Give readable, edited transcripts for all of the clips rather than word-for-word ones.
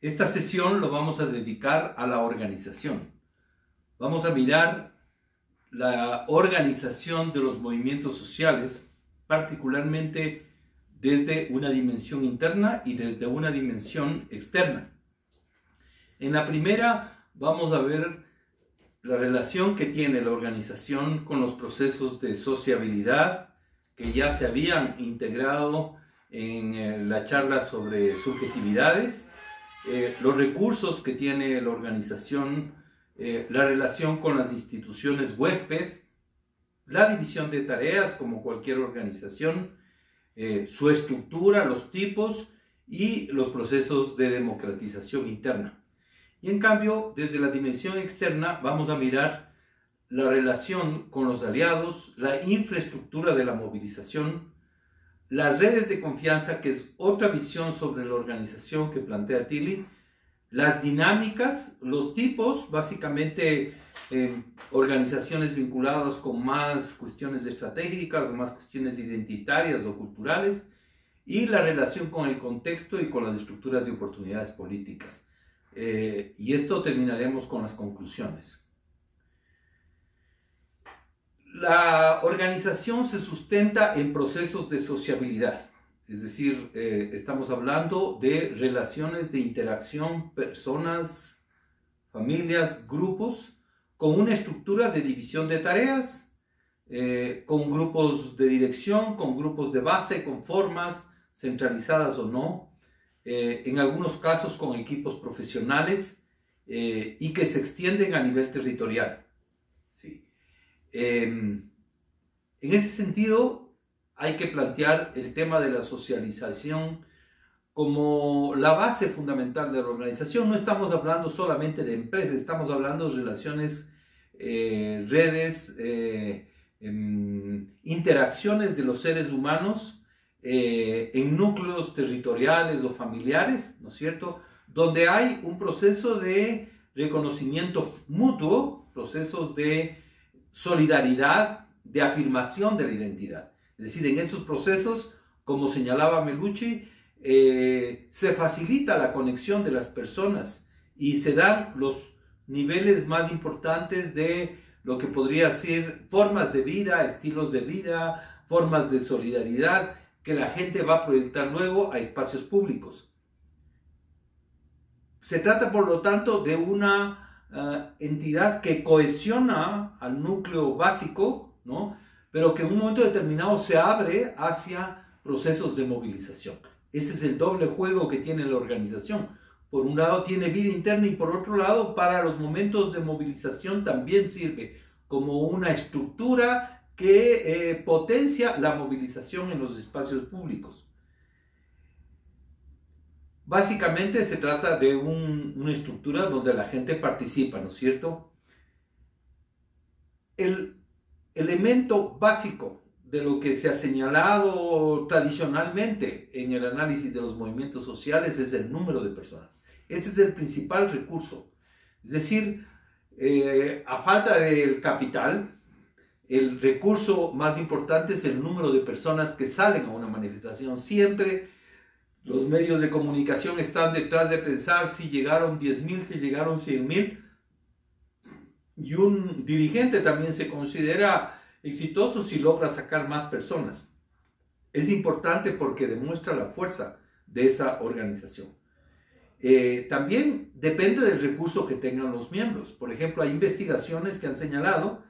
Esta sesión lo vamos a dedicar a la organización. Vamos a mirar la organización de los movimientos sociales, particularmente desde una dimensión interna y desde una dimensión externa. En la primera vamos a ver la relación que tiene la organización con los procesos de sociabilidad que ya se habían integrado en la charla sobre subjetividades, los recursos que tiene la organización, la relación con las instituciones huésped, la división de tareas como cualquier organización, su estructura, los tipos y los procesos de democratización interna. Y en cambio, desde la dimensión externa vamos a mirar la relación con los aliados, la infraestructura de la movilización, las redes de confianza, que es otra visión sobre la organización que plantea Tilly, las dinámicas, los tipos, básicamente organizaciones vinculadas con más cuestiones estratégicas o más cuestiones identitarias o culturales, y la relación con el contexto y con las estructuras de oportunidades políticas. Y esto terminaremos con las conclusiones. La organización se sustenta en procesos de sociabilidad, es decir, estamos hablando de relaciones de interacción, personas, familias, grupos, con una estructura de división de tareas, con grupos de dirección, con grupos de base, con formas centralizadas o no, en algunos casos con equipos profesionales y que se extienden a nivel territorial. Sí. En ese sentido, hay que plantear el tema de la socialización como la base fundamental de la organización. No estamos hablando solamente de empresas, estamos hablando de relaciones, redes, interacciones de los seres humanos en núcleos territoriales o familiares, ¿no es cierto?, donde hay un proceso de reconocimiento mutuo, procesos de solidaridad, de afirmación de la identidad. Es decir, en esos procesos, como señalaba Melucci, se facilita la conexión de las personas y se dan los niveles más importantes de lo que podría ser formas de vida, estilos de vida, formas de solidaridad que la gente va a proyectar luego a espacios públicos. Se trata, por lo tanto, de una entidad que cohesiona al núcleo básico, ¿no?, pero que en un momento determinado se abre hacia procesos de movilización. Ese es el doble juego que tiene la organización. Por un lado tiene vida interna y por otro lado para los momentos de movilización también sirve como una estructura que potencia la movilización en los espacios públicos. Básicamente se trata de una estructura donde la gente participa, ¿no es cierto? El elemento básico de lo que se ha señalado tradicionalmente en el análisis de los movimientos sociales es el número de personas. Ese es el principal recurso. Es decir, a falta del capital, el recurso más importante es el número de personas que salen a una manifestación. Siempre los medios de comunicación están detrás de pensar si llegaron 10.000, si llegaron 100.000. Y un dirigente también se considera exitoso si logra sacar más personas. Es importante porque demuestra la fuerza de esa organización. También depende del recurso que tengan los miembros. Por ejemplo, hay investigaciones que han señalado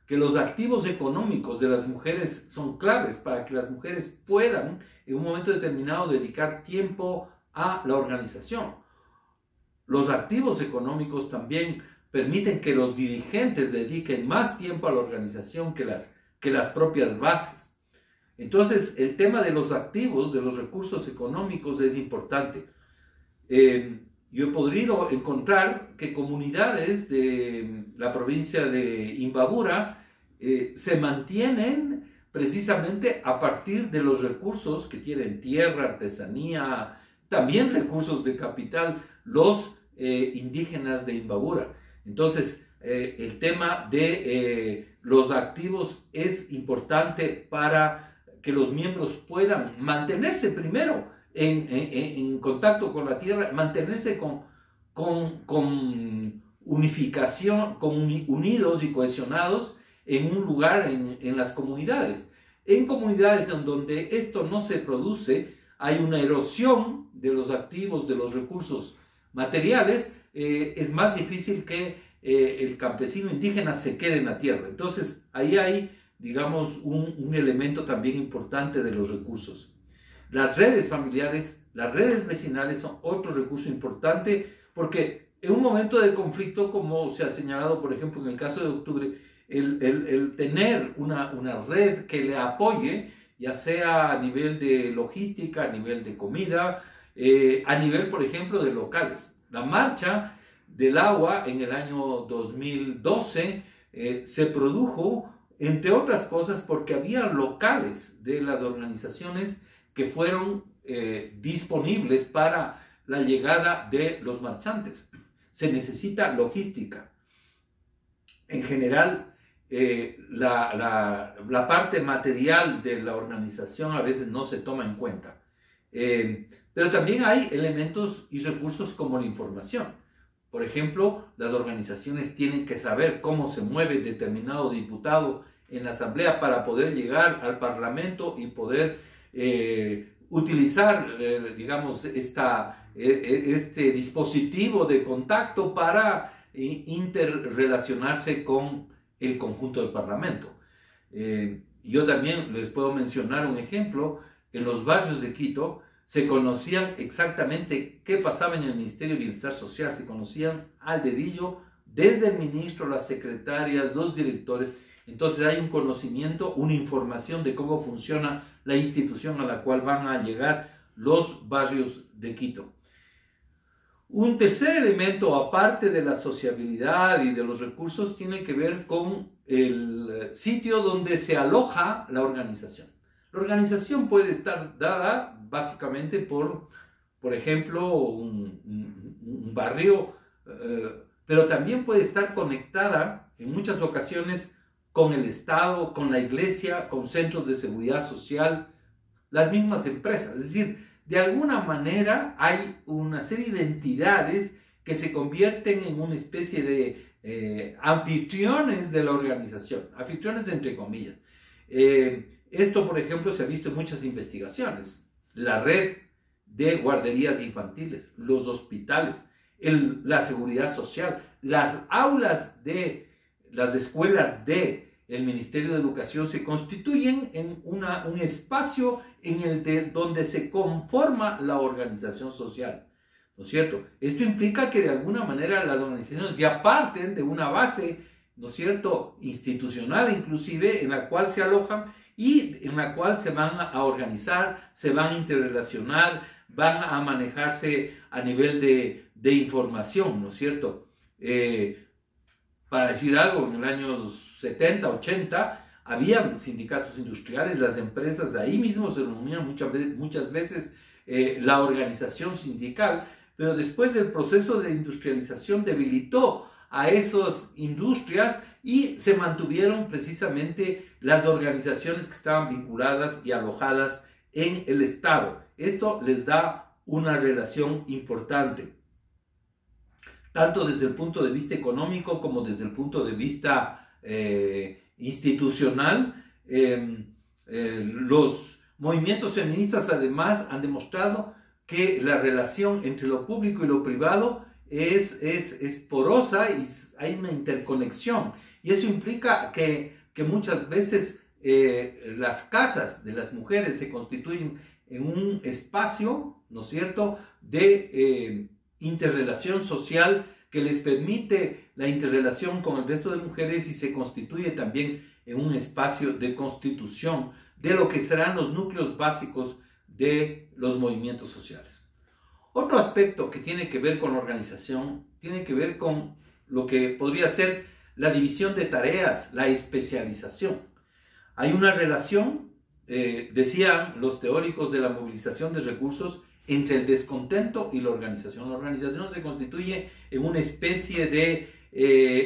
que los activos económicos de las mujeres son claves para que las mujeres puedan en un momento determinado dedicar tiempo a la organización. Los activos económicos también permiten que los dirigentes dediquen más tiempo a la organización que las propias bases. Entonces, el tema de los activos, de los recursos económicos es importante. Yo he podido encontrar que comunidades de la provincia de Imbabura se mantienen precisamente a partir de los recursos que tienen tierra, artesanía, también recursos de capital, los indígenas de Imbabura. Entonces, el tema de los activos es importante para que los miembros puedan mantenerse primero en contacto con la tierra, mantenerse con unificación, unidos y cohesionados en un lugar en las comunidades. En comunidades en donde esto no se produce, hay una erosión de los activos, de los recursos materiales, es más difícil que el campesino indígena se quede en la tierra. Entonces, ahí hay, digamos, un elemento también importante de los recursos. Las redes familiares, las redes vecinales son otro recurso importante, porque en un momento de conflicto, como se ha señalado, por ejemplo, en el caso de octubre, el tener una red que le apoye, ya sea a nivel de logística, a nivel de comida, a nivel, por ejemplo, de locales. La marcha del agua en el año 2012 se produjo, entre otras cosas, porque había locales de las organizaciones que fueron disponibles para la llegada de los marchantes. Se necesita logística. En general, la parte material de la organización a veces no se toma en cuenta. Pero también hay elementos y recursos como la información. Por ejemplo, las organizaciones tienen que saber cómo se mueve determinado diputado en la asamblea para poder llegar al parlamento y poder utilizar, digamos, este dispositivo de contacto para interrelacionarse con el conjunto del parlamento. Yo también les puedo mencionar un ejemplo. En los barrios de Quito se conocían exactamente qué pasaba en el Ministerio de Bienestar Social, se conocían al dedillo desde el ministro, las secretarias, los directores. Entonces hay un conocimiento, una información de cómo funciona la institución a la cual van a llegar los barrios de Quito. Un tercer elemento, aparte de la sociabilidad y de los recursos, tiene que ver con el sitio donde se aloja la organización. La organización puede estar dada básicamente por ejemplo, un barrio, pero también puede estar conectada en muchas ocasiones con el Estado, con la iglesia, con centros de seguridad social, las mismas empresas. Es decir, de alguna manera hay una serie de entidades que se convierten en una especie de anfitriones de la organización, anfitriones entre comillas. Esto, por ejemplo, se ha visto en muchas investigaciones. La red de guarderías infantiles, los hospitales, la seguridad social, las aulas de las escuelas del Ministerio de Educación se constituyen en un espacio donde se conforma la organización social, ¿no es cierto? Esto implica que de alguna manera las organizaciones ya parten de una base, ¿no es cierto?, institucional inclusive, en la cual se alojan y en la cual se van a organizar, se van a interrelacionar, van a manejarse a nivel de información, ¿no es cierto? Para decir algo, en el año 70, 80, habían sindicatos industriales, las empresas ahí mismo se reunían muchas veces la organización sindical, pero después el proceso de industrialización debilitó a esas industrias y se mantuvieron precisamente las organizaciones que estaban vinculadas y alojadas en el Estado. Esto les da una relación importante, tanto desde el punto de vista económico como desde el punto de vista institucional. Los movimientos feministas además han demostrado que la relación entre lo público y lo privado es porosa y hay una interconexión. Y eso implica que muchas veces las casas de las mujeres se constituyen en un espacio, ¿no es cierto?, de interrelación social que les permite la interrelación con el resto de mujeres y se constituye también en un espacio de constitución de lo que serán los núcleos básicos de los movimientos sociales. Otro aspecto que tiene que ver con la organización tiene que ver con lo que podría ser la división de tareas, la especialización. Hay una relación, decían los teóricos de la movilización de recursos, entre el descontento y la organización. La organización se constituye en una especie de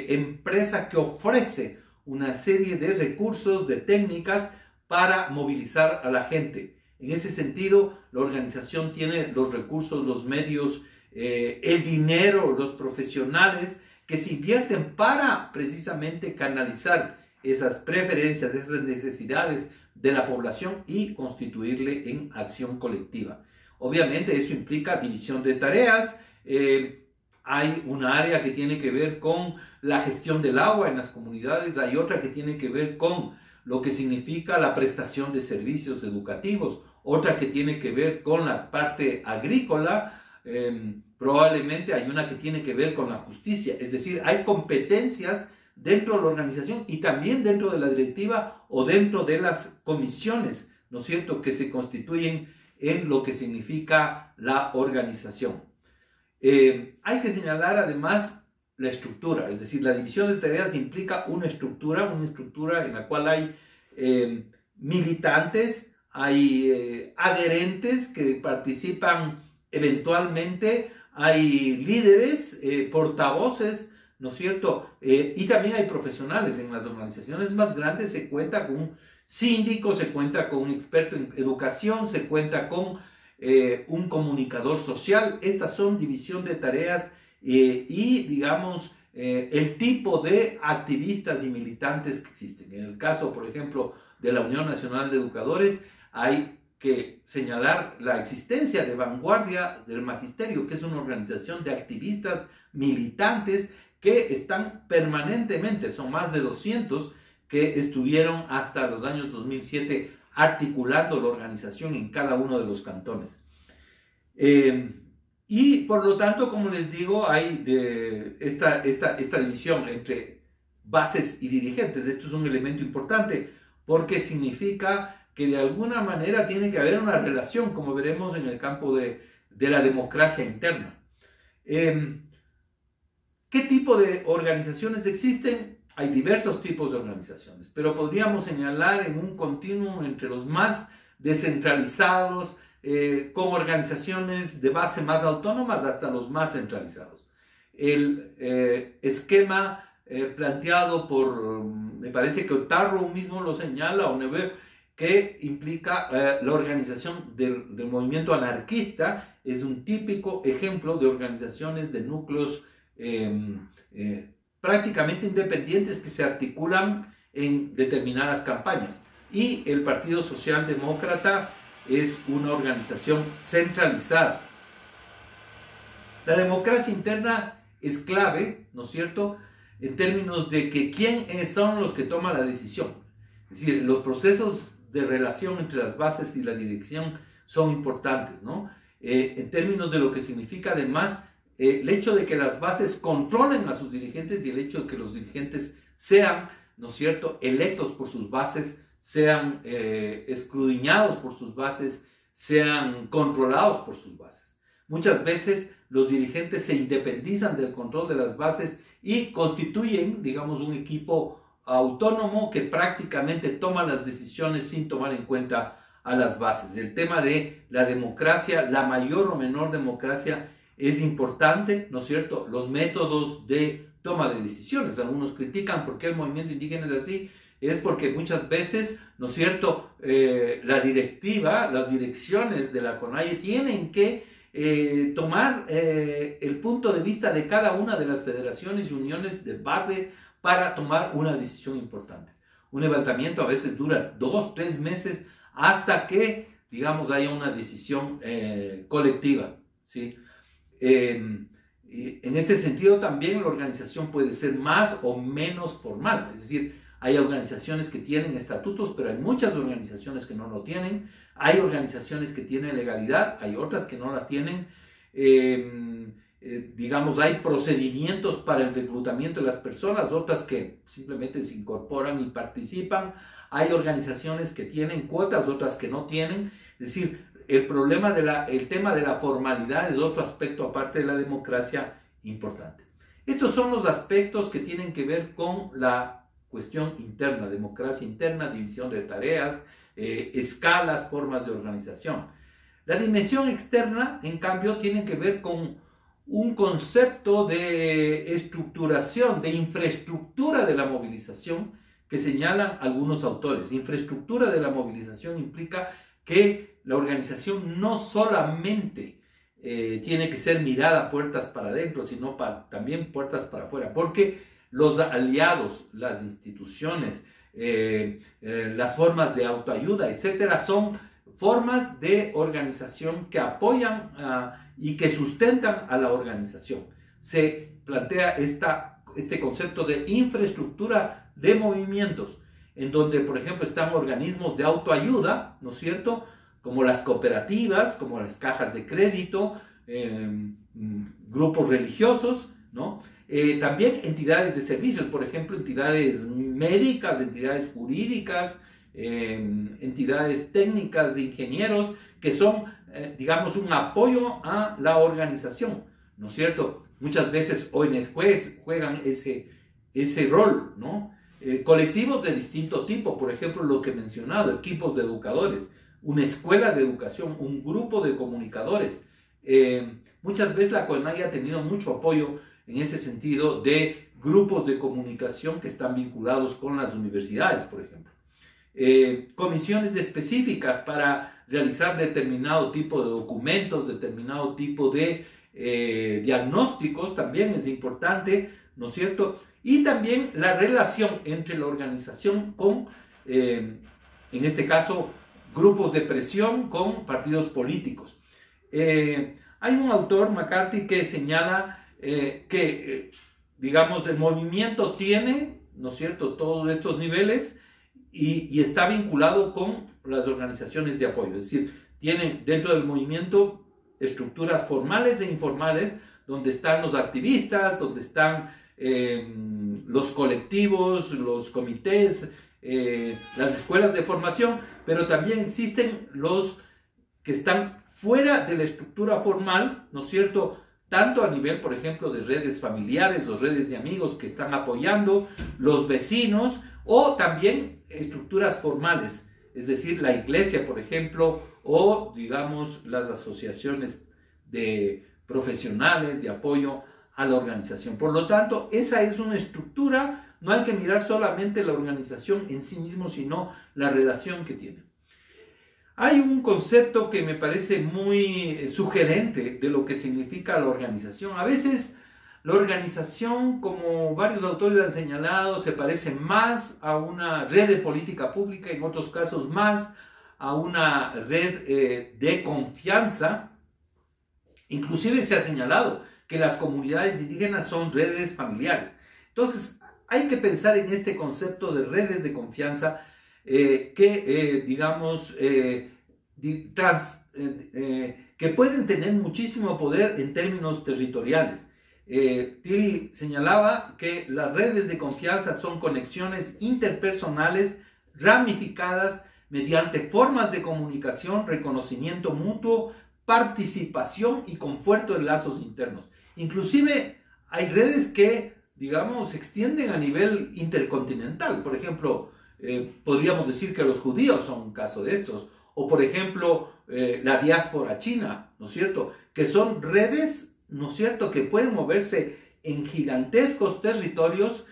empresa que ofrece una serie de recursos, de técnicas para movilizar a la gente. En ese sentido, la organización tiene los recursos, los medios, el dinero, los profesionales que se invierten para precisamente canalizar esas preferencias, esas necesidades de la población y constituirle en acción colectiva. Obviamente eso implica división de tareas. Hay un área que tiene que ver con la gestión del agua en las comunidades, hay otra que tiene que ver con lo que significa la prestación de servicios educativos, otra que tiene que ver con la parte agrícola, probablemente hay una que tiene que ver con la justicia. Es decir, hay competencias dentro de la organización y también dentro de la directiva o dentro de las comisiones, ¿no es cierto?, que se constituyen en lo que significa la organización. Hay que señalar además la estructura, es decir, la división de tareas implica una estructura en la cual hay militantes, hay adherentes que participan eventualmente, hay líderes, portavoces, ¿no es cierto? Y también hay profesionales. En las organizaciones más grandes se cuenta con un síndico, se cuenta con un experto en educación, se cuenta con un comunicador social. Estas son división de tareas y, digamos, el tipo de activistas y militantes que existen. En el caso, por ejemplo, de la Unión Nacional de Educadores, hay que señalar la existencia de Vanguardia del Magisterio, que es una organización de activistas militantes que están permanentemente, son más de 200, que estuvieron hasta los años 2007 articulando la organización en cada uno de los cantones. Y por lo tanto, como les digo, hay esta división entre bases y dirigentes. Esto es un elemento importante porque significa que de alguna manera tiene que haber una relación, como veremos en el campo de la democracia interna. ¿Qué tipo de organizaciones existen? Hay diversos tipos de organizaciones, pero podríamos señalar en un continuum entre los más descentralizados, con organizaciones de base más autónomas hasta los más centralizados. El esquema planteado por, me parece que Otarro mismo lo señala, o Never, que implica la organización del movimiento anarquista, es un típico ejemplo de organizaciones de núcleos prácticamente independientes que se articulan en determinadas campañas. Y el Partido Socialdemócrata es una organización centralizada. La democracia interna es clave, ¿no es cierto?, en términos de que quiénes son los que toman la decisión. Es decir, los procesos de relación entre las bases y la dirección son importantes, ¿no? En términos de lo que significa además el hecho de que las bases controlen a sus dirigentes y el hecho de que los dirigentes sean, ¿no es cierto?, electos por sus bases, sean escudriñados por sus bases, sean controlados por sus bases. Muchas veces los dirigentes se independizan del control de las bases y constituyen, digamos, un equipo autónomo que prácticamente toma las decisiones sin tomar en cuenta a las bases. El tema de la democracia, la mayor o menor democracia, es importante, ¿no es cierto? Los métodos de toma de decisiones. Algunos critican por qué el movimiento indígena es así. Es porque muchas veces, ¿no es cierto?, la directiva, las direcciones de la CONAIE tienen que tomar el punto de vista de cada una de las federaciones y uniones de base para tomar una decisión importante. Un levantamiento a veces dura 2, 3 meses hasta que, digamos, haya una decisión colectiva, ¿sí? En este sentido también la organización puede ser más o menos formal, es decir, hay organizaciones que tienen estatutos, pero hay muchas organizaciones que no lo tienen, hay organizaciones que tienen legalidad, hay otras que no la tienen, digamos, hay procedimientos para el reclutamiento de las personas, otras que simplemente se incorporan y participan, hay organizaciones que tienen cuotas, otras que no tienen, es decir, el tema de la formalidad es otro aspecto aparte de la democracia importante. Estos son los aspectos que tienen que ver con la cuestión interna, democracia interna, división de tareas, escalas, formas de organización. La dimensión externa, en cambio, tiene que ver con un concepto de estructuración, de infraestructura de la movilización que señalan algunos autores. Infraestructura de la movilización implica que la organización no solamente tiene que ser mirada puertas para adentro, sino también puertas para afuera, porque los aliados, las instituciones, las formas de autoayuda, etcétera, son formas de organización que apoyan y que sustentan a la organización. Se plantea este concepto de infraestructura de movimientos, en donde, por ejemplo, están organismos de autoayuda, ¿no es cierto?, como las cooperativas, como las cajas de crédito, grupos religiosos, ¿no? También entidades de servicios, por ejemplo, entidades médicas, entidades jurídicas, entidades técnicas de ingenieros, que son, digamos, un apoyo a la organización, ¿no es cierto? Muchas veces ONGs juegan ese rol, ¿no? Colectivos de distinto tipo, por ejemplo, lo que he mencionado, equipos de educadores, una escuela de educación, un grupo de comunicadores. Muchas veces la CONAIE ha tenido mucho apoyo en ese sentido de grupos de comunicación que están vinculados con las universidades, por ejemplo. Comisiones específicas para realizar determinado tipo de documentos, determinado tipo de diagnósticos, también es importante, ¿no es cierto? Y también la relación entre la organización con, en este caso, grupos de presión con partidos políticos. Hay un autor, McCarthy, que señala digamos, el movimiento tiene, ¿no es cierto?, todos estos niveles y está vinculado con las organizaciones de apoyo. Es decir, tienen dentro del movimiento estructuras formales e informales, donde están los activistas, donde están los colectivos, los comités, las escuelas de formación, pero también existen los que están fuera de la estructura formal, ¿no es cierto?, tanto a nivel, por ejemplo, de redes familiares, o redes de amigos que están apoyando, los vecinos, o también estructuras formales, es decir, la iglesia, por ejemplo, o, digamos, las asociaciones de profesionales de apoyo a la organización. Por lo tanto, esa es una estructura, no hay que mirar solamente la organización en sí mismo, sino la relación que tiene. Hay un concepto que me parece muy sugerente de lo que significa la organización. A veces la organización, como varios autores han señalado, se parece más a una red de política pública, en otros casos más a una red de confianza. Inclusive se ha señalado que las comunidades indígenas son redes familiares. Entonces, hay que pensar en este concepto de redes de confianza digamos, que pueden tener muchísimo poder en términos territoriales. Tilly señalaba que las redes de confianza son conexiones interpersonales ramificadas mediante formas de comunicación, reconocimiento mutuo, participación y conforto de lazos internos. Inclusive hay redes que, digamos, se extienden a nivel intercontinental. Por ejemplo, podríamos decir que los judíos son un caso de estos, o por ejemplo la diáspora china, ¿no es cierto?, que son redes, ¿no es cierto?, que pueden moverse en gigantescos territorios,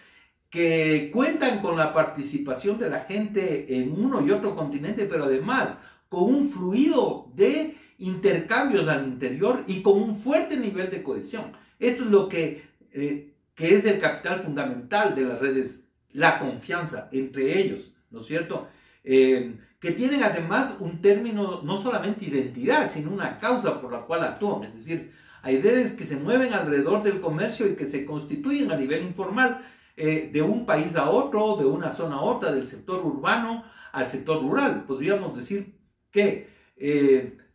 que cuentan con la participación de la gente en uno y otro continente, pero además con un fluido de intercambios al interior y con un fuerte nivel de cohesión. Esto es lo que es el capital fundamental de las redes, la confianza entre ellos, ¿no es cierto? Que tienen además un término, no solamente identidad, sino una causa por la cual actúan. Es decir, hay redes que se mueven alrededor del comercio y que se constituyen a nivel informal, de un país a otro, de una zona a otra, del sector urbano al sector rural. Podríamos decir que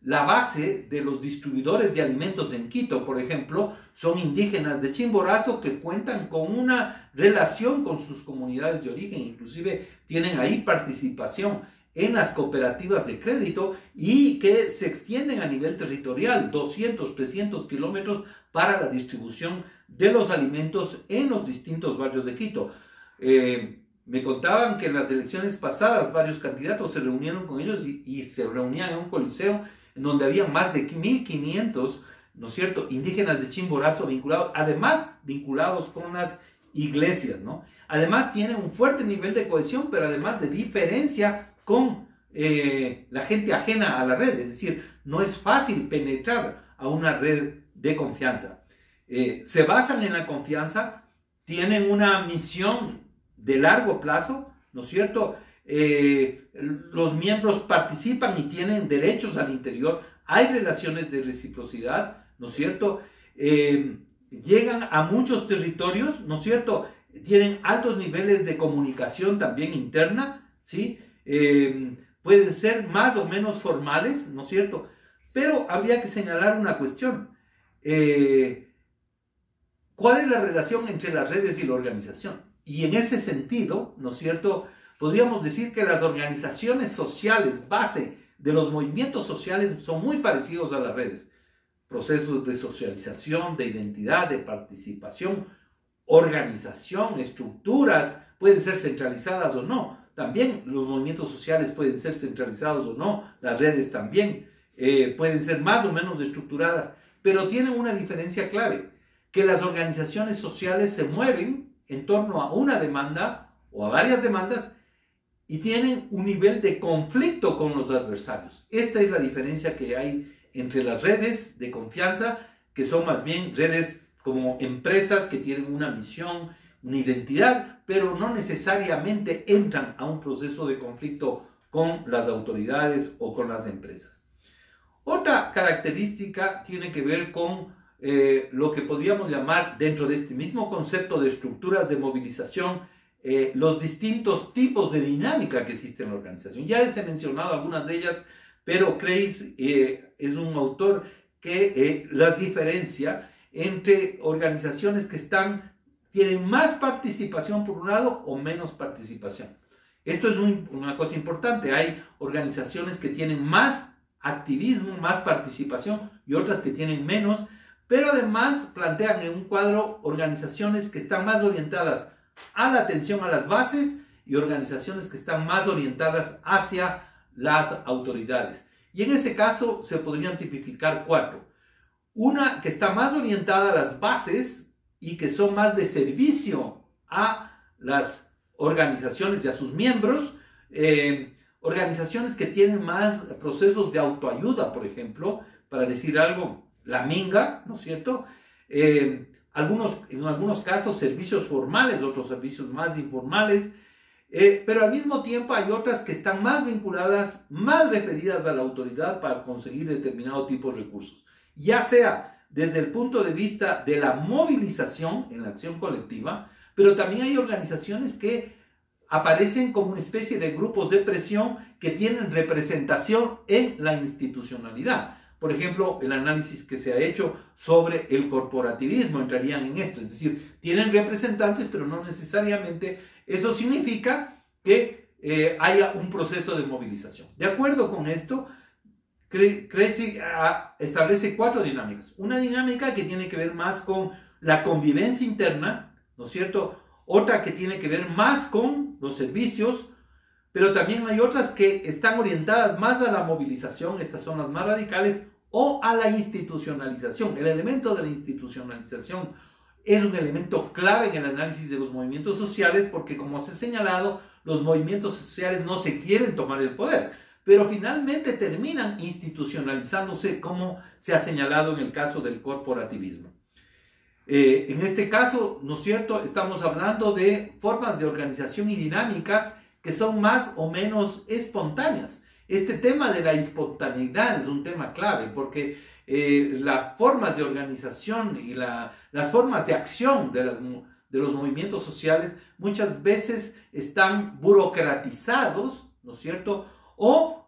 la base de los distribuidores de alimentos en Quito, por ejemplo, son indígenas de Chimborazo que cuentan con una relación con sus comunidades de origen, inclusive tienen ahí participación en las cooperativas de crédito y que se extienden a nivel territorial, 200, 300 kilómetros para la distribución de los alimentos en los distintos barrios de Quito. Me contaban que en las elecciones pasadas varios candidatos se reunieron con ellos y se reunían en un coliseo en donde había más de 1.500, ¿no es cierto?, indígenas de Chimborazo vinculados, además vinculados con las iglesias, ¿no? Además tienen un fuerte nivel de cohesión, pero además de diferencia con la gente ajena a la red, es decir, no es fácil penetrar a una red de confianza. Se basan en la confianza, tienen una misión de largo plazo, ¿no es cierto? Los miembros participan y tienen derechos al interior, hay relaciones de reciprocidad, ¿no es cierto? Llegan a muchos territorios, ¿no es cierto? Tienen altos niveles de comunicación también interna, ¿sí? Pueden ser más o menos formales, ¿no es cierto? Pero habría que señalar una cuestión. ¿Cuál es la relación entre las redes y la organización? Y en ese sentido, ¿no es cierto?, podríamos decir que las organizaciones sociales, base de los movimientos sociales, son muy parecidos a las redes. Procesos de socialización, de identidad, de participación, organización, estructuras, pueden ser centralizadas o no. También los movimientos sociales pueden ser centralizados o no, las redes también pueden ser más o menos estructuradas, pero tienen una diferencia clave, que las organizaciones sociales se mueven en torno a una demanda o a varias demandas y tienen un nivel de conflicto con los adversarios. Esta es la diferencia que hay entre las redes de confianza, que son más bien redes como empresas que tienen una misión, una identidad, pero no necesariamente entran a un proceso de conflicto con las autoridades o con las empresas. Otra característica tiene que ver con lo que podríamos llamar, dentro de este mismo concepto de estructuras de movilización, los distintos tipos de dinámica que existen en la organización. Ya les he mencionado algunas de ellas, pero Kreis es un autor que las diferencia entre organizaciones que tienen más participación por un lado o menos participación. Esto es una cosa importante. Hay organizaciones que tienen más activismo, más participación y otras que tienen menos, pero además plantean en un cuadro organizaciones que están más orientadas a la atención a las bases y organizaciones que están más orientadas hacia las autoridades. Y en ese caso se podrían tipificar 4. Una que está más orientada a las bases y que son más de servicio a las organizaciones y a sus miembros, organizaciones que tienen más procesos de autoayuda, por ejemplo, para decir algo, la Minga, ¿no es cierto? En algunos casos servicios formales, otros servicios más informales, pero al mismo tiempo hay otras que están más vinculadas, más referidas a la autoridad para conseguir determinado tipo de recursos, ya sea desde el punto de vista de la movilización en la acción colectiva, pero también hay organizaciones que aparecen como una especie de grupos de presión que tienen representación en la institucionalidad. Por ejemplo, el análisis que se ha hecho sobre el corporativismo entrarían en esto, es decir, tienen representantes, pero no necesariamente eso significa que haya un proceso de movilización. De acuerdo con esto, Kreis establece 4 dinámicas. Una dinámica que tiene que ver más con la convivencia interna, ¿no es cierto? Otra que tiene que ver más con los servicios, pero también hay otras que están orientadas más a la movilización, estas son las más radicales, o a la institucionalización. El elemento de la institucionalización es un elemento clave en el análisis de los movimientos sociales porque, como se ha señalado, los movimientos sociales no se quieren tomar el poder, pero finalmente terminan institucionalizándose, como se ha señalado en el caso del corporativismo. En este caso, ¿no es cierto?, estamos hablando de formas de organización y dinámicas que son más o menos espontáneas. Este tema de la espontaneidad es un tema clave porque las formas de organización y las formas de acción de los movimientos sociales muchas veces están burocratizados, ¿no es cierto?, o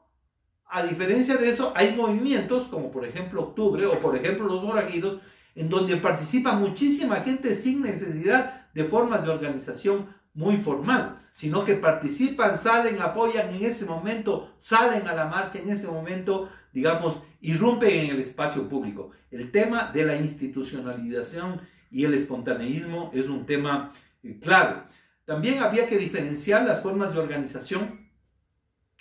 a diferencia de eso hay movimientos como por ejemplo Octubre o por ejemplo los Forajidos, en donde participa muchísima gente sin necesidad de formas de organización muy formal, sino que participan, salen, apoyan en ese momento, salen a la marcha en ese momento, digamos, irrumpen en el espacio público. El tema de la institucionalización y el espontaneísmo es un tema clave. También había que diferenciar las formas de organización.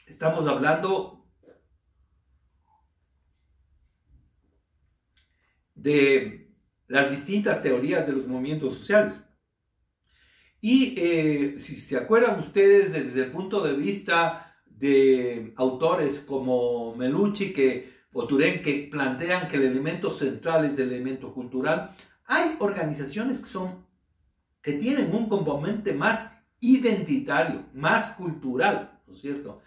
Estamos hablando de las distintas teorías de los movimientos sociales. Y si se acuerdan ustedes, desde el punto de vista de autores como Melucci o Turén, que plantean que el elemento central es el elemento cultural. Hay organizaciones que tienen un componente más identitario, más cultural, ¿no es cierto?,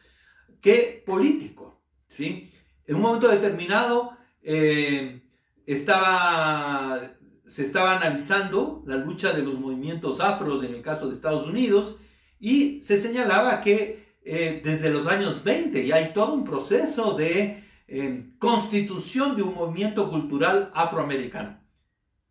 que político, ¿sí? En un momento determinado se estaba analizando la lucha de los movimientos afros en el caso de Estados Unidos y se señalaba que desde los años 20 ya hay todo un proceso de constitución de un movimiento cultural afroamericano.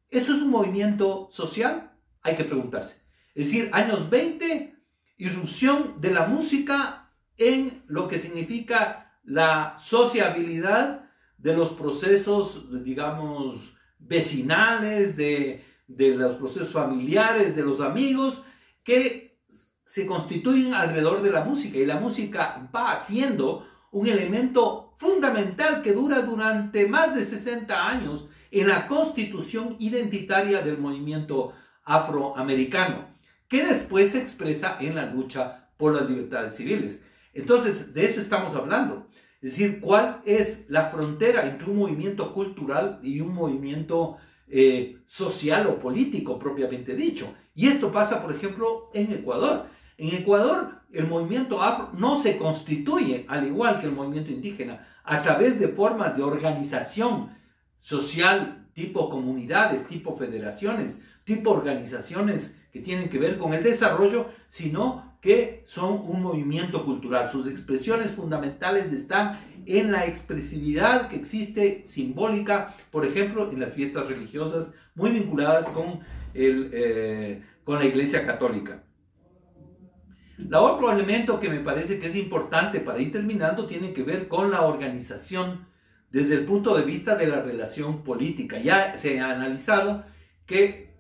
¿Eso es un movimiento social? Hay que preguntarse. Es decir, años 20, irrupción de la música en lo que significa la sociabilidad de los procesos, digamos, vecinales, de los procesos familiares, de los amigos, que se constituyen alrededor de la música. Y la música va siendo un elemento fundamental que dura durante más de 60 años en la constitución identitaria del movimiento afroamericano, que después se expresa en la lucha por las libertades civiles. Entonces, de eso estamos hablando. Es decir, ¿cuál es la frontera entre un movimiento cultural y un movimiento social o político propiamente dicho? Y esto pasa, por ejemplo, en Ecuador. En Ecuador, el movimiento afro no se constituye, al igual que el movimiento indígena, a través de formas de organización social, tipo comunidades, tipo federaciones, tipo organizaciones que tienen que ver con el desarrollo, sino que son un movimiento cultural. Sus expresiones fundamentales están en la expresividad que existe simbólica, por ejemplo, en las fiestas religiosas muy vinculadas con la Iglesia Católica. El otro elemento que me parece que es importante para ir terminando tiene que ver con la organización desde el punto de vista de la relación política. Ya se ha analizado que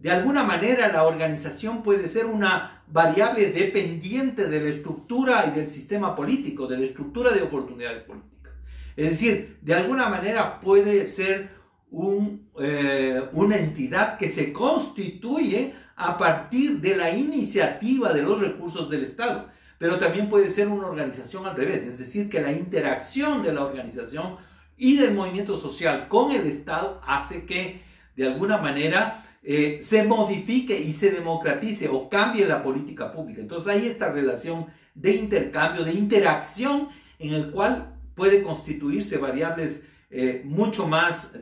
de alguna manera la organización puede ser una variable dependiente de la estructura y del sistema político, de la estructura de oportunidades políticas. Es decir, de alguna manera puede ser una entidad que se constituye a partir de la iniciativa de los recursos del Estado, pero también puede ser una organización al revés, es decir, que la interacción de la organización y del movimiento social con el Estado hace que de alguna manera se modifique y se democratice o cambie la política pública. Entonces hay esta relación de intercambio, de interacción, en el cual puede constituirse variables mucho más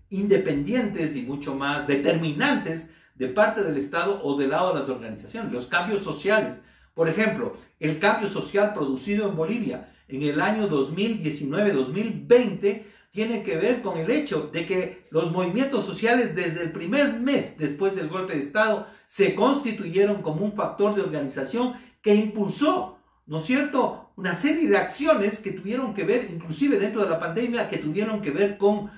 independientes y mucho más determinantes de parte del Estado o del lado de las organizaciones. Los cambios sociales, por ejemplo, el cambio social producido en Bolivia en el año 2019-2020 tiene que ver con el hecho de que los movimientos sociales desde el primer mes después del golpe de Estado se constituyeron como un factor de organización que impulsó, ¿no es cierto?, una serie de acciones que tuvieron que ver, inclusive dentro de la pandemia, que tuvieron que ver con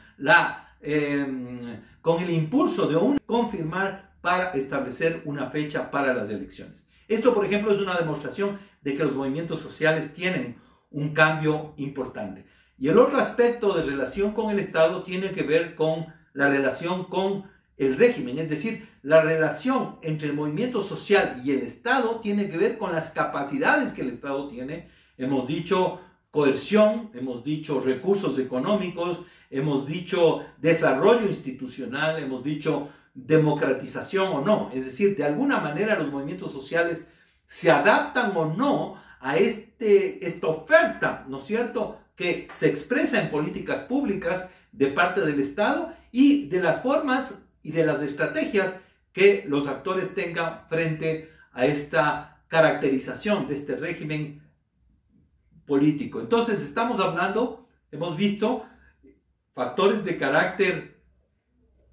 el impulso de confirmar para establecer una fecha para las elecciones. Esto, por ejemplo, es una demostración de que los movimientos sociales tienen un cambio importante. Y el otro aspecto de relación con el Estado tiene que ver con la relación con el régimen, es decir, la relación entre el movimiento social y el Estado tiene que ver con las capacidades que el Estado tiene. Hemos dicho coerción, hemos dicho recursos económicos, hemos dicho desarrollo institucional, hemos dicho democratización o no. Es decir, de alguna manera los movimientos sociales se adaptan o no a esta oferta, ¿no es cierto?, que se expresa en políticas públicas de parte del Estado y de las formas y de las estrategias que los actores tengan frente a esta caracterización de este régimen político. Entonces estamos hablando, hemos visto factores de carácter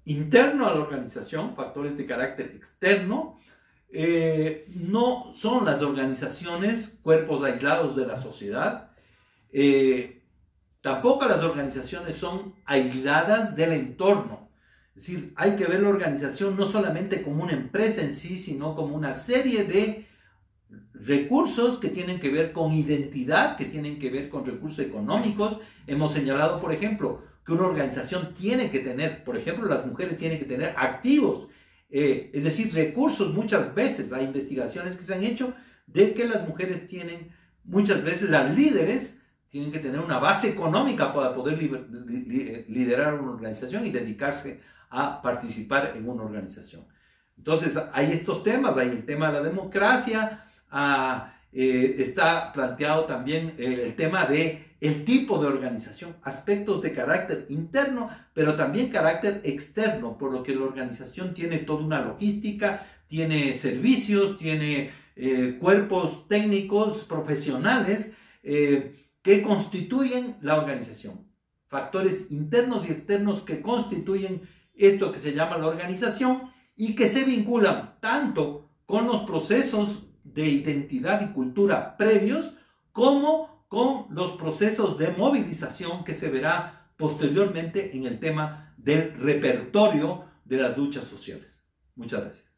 interno a la organización, factores de carácter externo. No son las organizaciones cuerpos aislados de la sociedad. Tampoco las organizaciones son aisladas del entorno. Es decir, hay que ver la organización no solamente como una empresa en sí, sino como una serie de recursos que tienen que ver con identidad, que tienen que ver con recursos económicos. Hemos señalado, por ejemplo, que una organización tiene que tener, por ejemplo, las mujeres tienen que tener activos, es decir, recursos. Muchas veces hay investigaciones que se han hecho de que las mujeres tienen muchas veces las líderes tienen que tener una base económica para poder liderar una organización y dedicarse a participar en una organización. Entonces, hay estos temas, hay el tema de la democracia, está planteado también el tema de el tipo de organización, aspectos de carácter interno, pero también carácter externo, por lo que la organización tiene toda una logística, tiene servicios, tiene cuerpos técnicos, profesionales, que constituyen la organización. Factores internos y externos que constituyen esto que se llama la organización y que se vinculan tanto con los procesos de identidad y cultura previos como con los procesos de movilización que se verá posteriormente en el tema del repertorio de las luchas sociales. Muchas gracias.